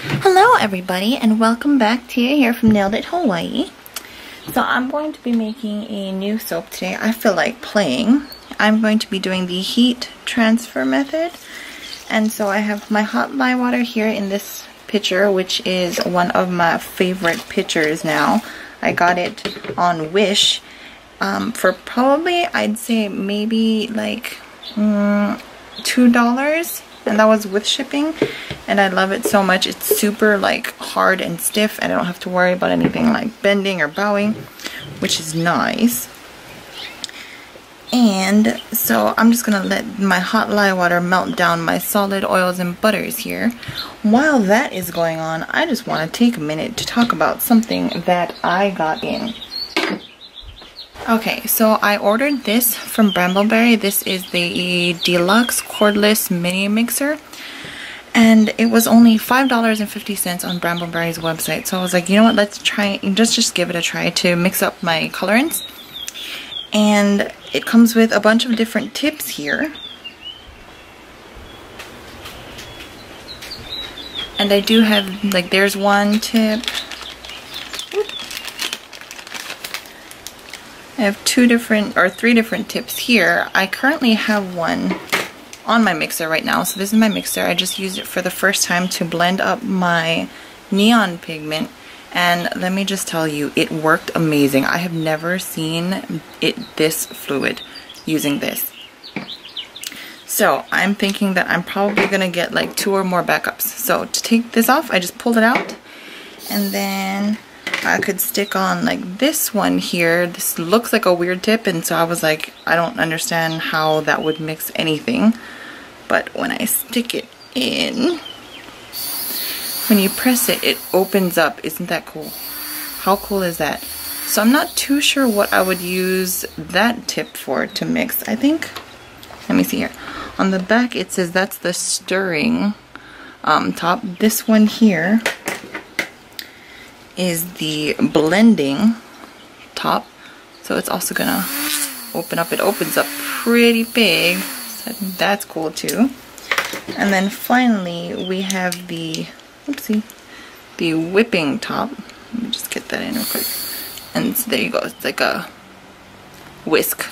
Hello everybody and welcome back to you here from Nailed It Hawaii. So I'm going to be making a new soap today. I feel like playing. I'm going to be doing the heat transfer method. And so I have my hot lye water here in this pitcher, which is one of my favorite pitchers now. I got it on Wish for probably, I'd say maybe like $2. And that was with shipping, and I love it so much. It's super like hard and stiff, and I don't have to worry about anything like bending or bowing, which is nice. And so I'm just gonna let my hot lye water melt down my solid oils and butters here. While that is going on, I just want to take a minute to talk about something that I got in. Okay, so I ordered this from Bramble Berry. This is the deluxe cordless mini mixer, and it was only $5.50 on Bramble Berry's website. So I was like, you know what, let's try, just give it a try to mix up my colorants. And it comes with a bunch of different tips here. And I do have, like, there's one tip. I have three different tips here. I currently have one on my mixer right now. So this is my mixer. I just used it for the first time to blend up my neon pigment. And let me just tell you, it worked amazing. I have never seen it this fluid using this. So I'm thinking that I'm probably gonna get like 2 or more backups. So to take this off, I just pulled it out, and then I could stick on like this one here. This looks like a weird tip, and so I was like, I don't understand how that would mix anything. But when I stick it in, when you press it, it opens up. Isn't that cool? How cool is that? So I'm not too sure what I would use that tip for to mix. I think, let me see here. On the back it says that's the stirring top. This one here is the blending top, so it's also gonna open up. It opens up pretty big, so I think that's cool too. And then finally we have the, oopsie, the whipping top. Let me just get that in real quick. And so there you go, it's like a whisk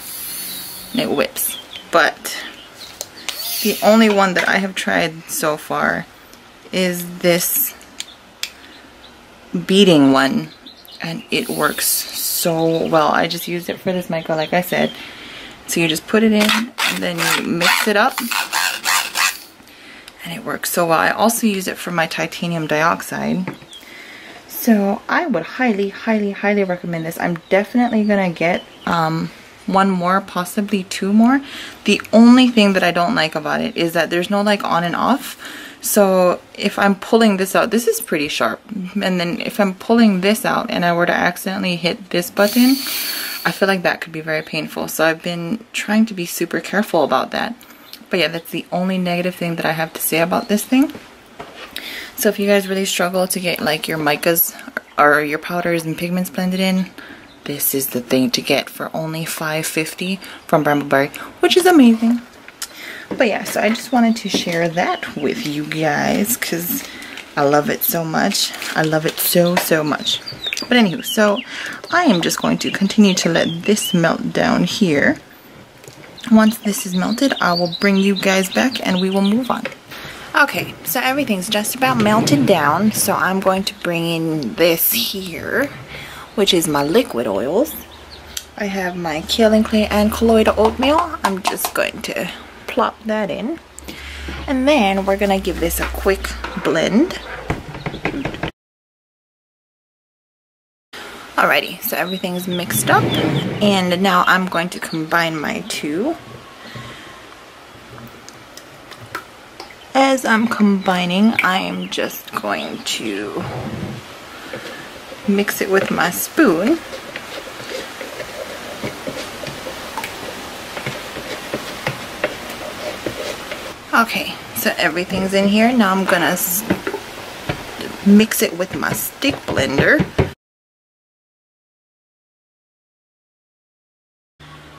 and it whips. But the only one that I have tried so far is this beading one, and it works so well. I just used it for this mica, like I said. So you just put it in and then you mix it up, and it works so well. I also use it for my titanium dioxide. So I would highly, highly, highly recommend this. I'm definitely gonna get one more, possibly 2 more. The only thing that I don't like about it is that there's no like on and off. So if I'm pulling this out, this is pretty sharp, and then if I'm pulling this out and I were to accidentally hit this button, I feel like that could be very painful. So I've been trying to be super careful about that. But yeah, that's the only negative thing that I have to say about this thing. So if you guys really struggle to get like your micas or your powders and pigments blended in, this is the thing to get for only $5.50 from Bramble Berry, which is amazing. But yeah, so I just wanted to share that with you guys because I love it so much. I love it so, so much. But anywho, so I am just going to continue to let this melt down here. Once this is melted, I will bring you guys back and we will move on. Okay, so everything's just about melted down, so I'm going to bring in this here, which is my liquid oils. I have my kaolin clay and colloidal oatmeal. I'm just going to plop that in, and then we're gonna give this a quick blend. Alrighty, so everything's mixed up, and now I'm going to combine my two. As I'm combining, I am just going to mix it with my spoon. Okay, so everything's in here. Now I'm gonna mix it with my stick blender.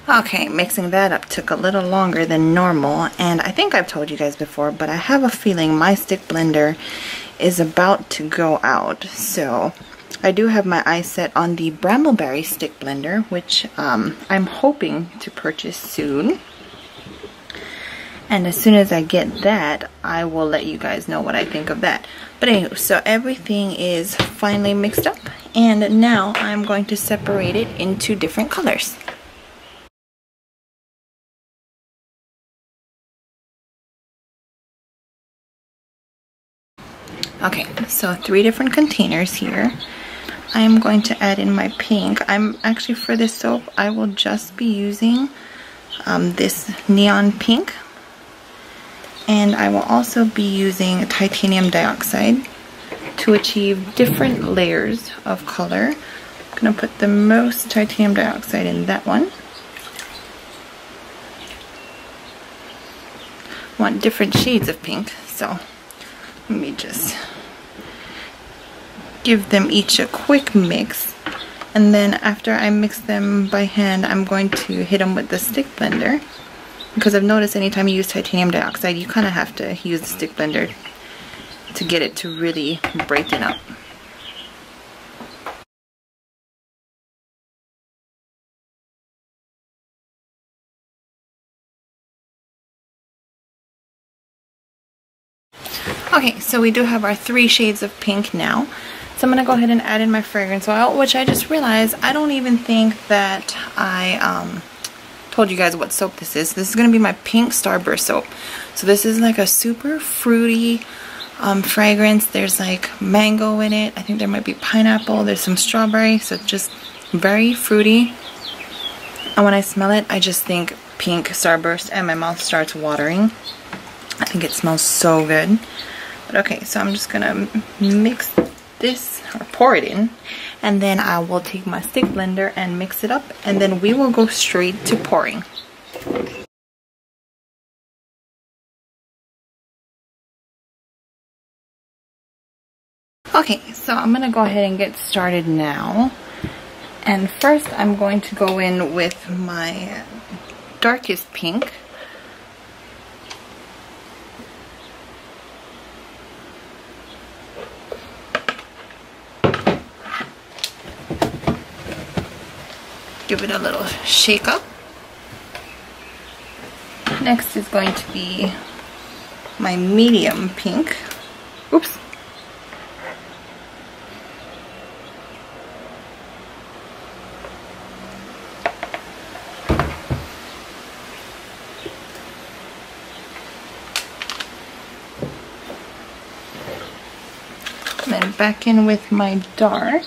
Okay, mixing that up took a little longer than normal, and I think I've told you guys before, but I have a feeling my stick blender is about to go out. So I do have my eyes set on the Bramble Berry stick blender, which I'm hoping to purchase soon. And as soon as I get that, I will let you guys know what I think of that. But anyway, so everything is finally mixed up, and now I'm going to separate it into different colors. Okay, so 3 different containers here. I'm going to add in my pink. I'm actually, for this soap, I will just be using this neon pink. And I will also be using titanium dioxide to achieve different layers of color. I'm going to put the most titanium dioxide in that one. I want different shades of pink, so let me just give them each a quick mix. And then after I mix them by hand, I'm going to hit them with the stick blender. Because I've noticed anytime you use titanium dioxide, you kind of have to use the stick blender to get it to really brighten up. Okay, so we do have our 3 shades of pink now. So I'm going to go ahead and add in my fragrance oil, which I just realized I don't even think that I told you guys what soap this is. This is going to be my pink Starburst soap. So this is like a super fruity fragrance. There's like mango in it. I think there might be pineapple. There's some strawberry. So just very fruity. And when I smell it, I just think pink Starburst and my mouth starts watering. I think it smells so good. But okay, so I'm just going to mix this, or pour it in, and then I will take my stick blender and mix it up, and then we will go straight to pouring. Okay, so I'm gonna go ahead and get started now, and first I'm going to go in with my darkest pink. Give it a little shake up. Next is going to be my medium pink. Oops. Then back in with my dark.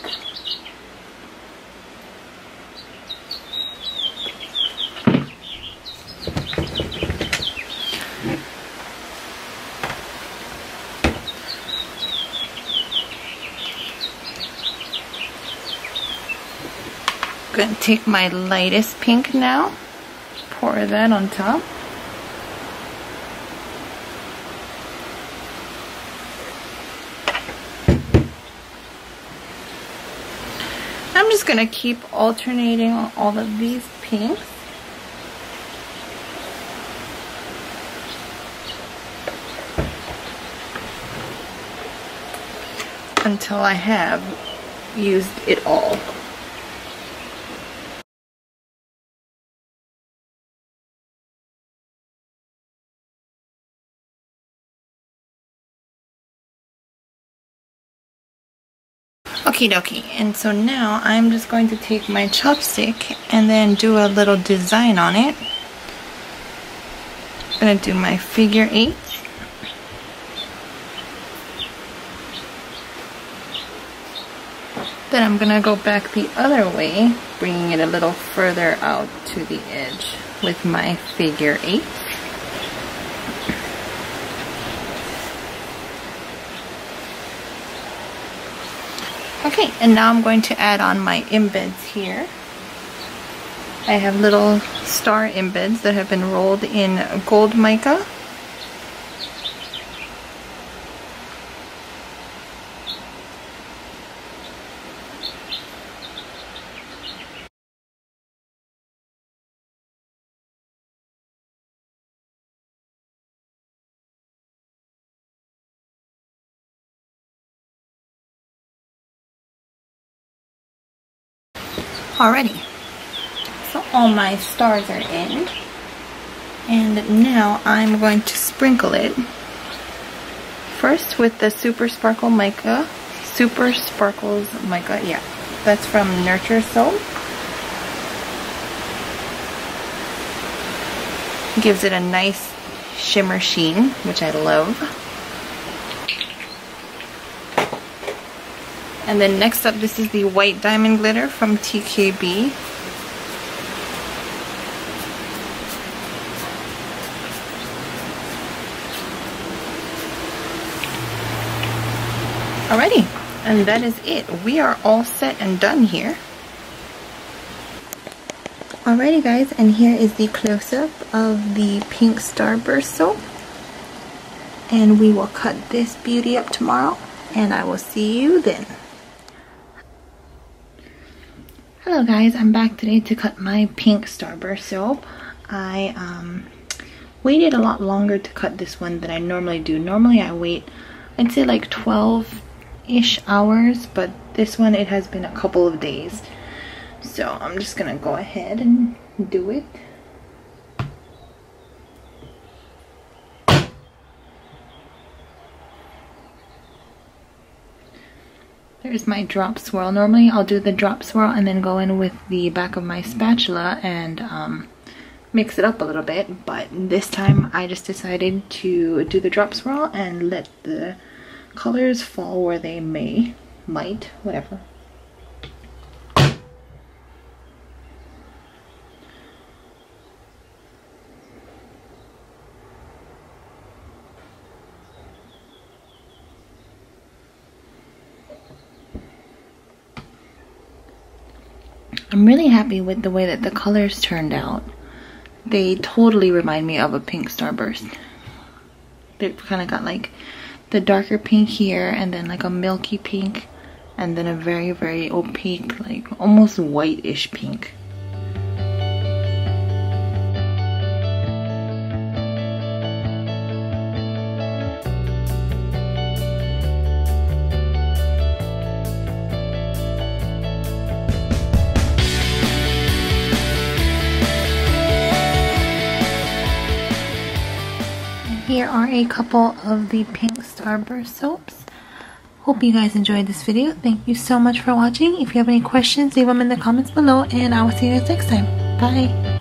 I'm going to take my lightest pink now, pour that on top. I'm just going to keep alternating all of these pinks. Until I have used it all. Okie dokie, and so now I'm just going to take my chopstick and then do a little design on it. I'm going to do my figure 8. Then I'm going to go back the other way, bringing it a little further out to the edge with my figure 8. Okay, and now I'm going to add on my embeds here. I have little star embeds that have been rolled in gold mica. Alrighty, so all my stars are in, and now I'm going to sprinkle it first with the Super Sparkles Mica, yeah, that's from Nurture Soap. Gives it a nice shimmer sheen, which I love. And then next up, this is the White Diamond Glitter from TKB. Alrighty, and that is it. We are all set and done here. Alrighty guys, and here is the close-up of the pink Starburst soap. And we will cut this beauty up tomorrow, and I will see you then. Hello guys, I'm back today to cut my pink Starburst soap. I waited a lot longer to cut this one than I normally do. Normally I wait, I'd say like 12-ish hours, but this one it has been a couple of days. So I'm just gonna go ahead and do it. There's my drop swirl. Normally I'll do the drop swirl and then go in with the back of my spatula and mix it up a little bit, but this time I just decided to do the drop swirl and let the colors fall where they might, whatever. I'm really happy with the way that the colors turned out. They totally remind me of a pink Starburst. They've kind of got like the darker pink here, and then like a milky pink, and then a very, very opaque, like almost white-ish pink. Here are a couple of the pink Starburst soaps. Hope you guys enjoyed this video. Thank you so much for watching. If you have any questions, leave them in the comments below, and I will see you guys next time. Bye!